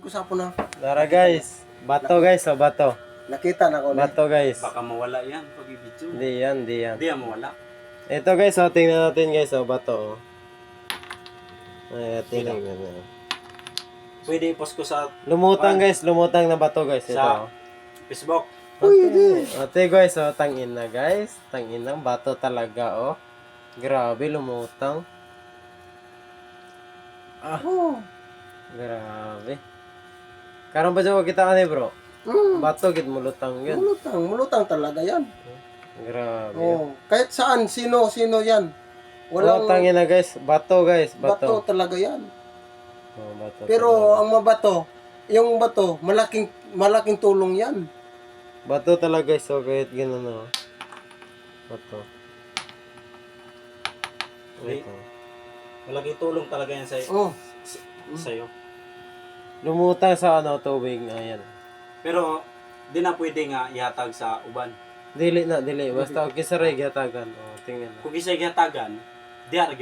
Kusapon na. Tara guys. Bato guys, oh, bato. Nakita na ko. Bato guys. Baka mawala yan pag i-video. Di yan, di yan. Hindi yan mawala. Ito guys, oh, tingnan natin guys, oh, bato. Oh. Ay, tingnan natin. Pwede i-post ko sa Lumutang guys, lumutang na bato guys. Ito. Sa- Facebook. Pwede. Ate guys, oh, tangin na guys. Tangin na, bato talaga, oh. Grabe, lumutang. Oh. Grabe. Karon ba dyan kita ka bro? Bato, git mulutang yun. Mulutang talaga yan. Grabe. Oh, kahit saan, sino yan. Walang tangin na guys, bato guys, bato bato. talaga yan. Oh, bato. Pero talaga. ang mabato, yung bato, malaking tulong yan. Bato talaga guys, so kahit ganun oh. Bato. Ito. Malaking tulong talaga yan sa'yo. Oh, Sa'yo. Lumutang sa ano, tubig, ayan. Pero, di na pwede nga ihatag sa uban. Dili na, dili. Basta okay sa ray, gatagan. Oh, tingnan na. Kung isa'y ihatagan, di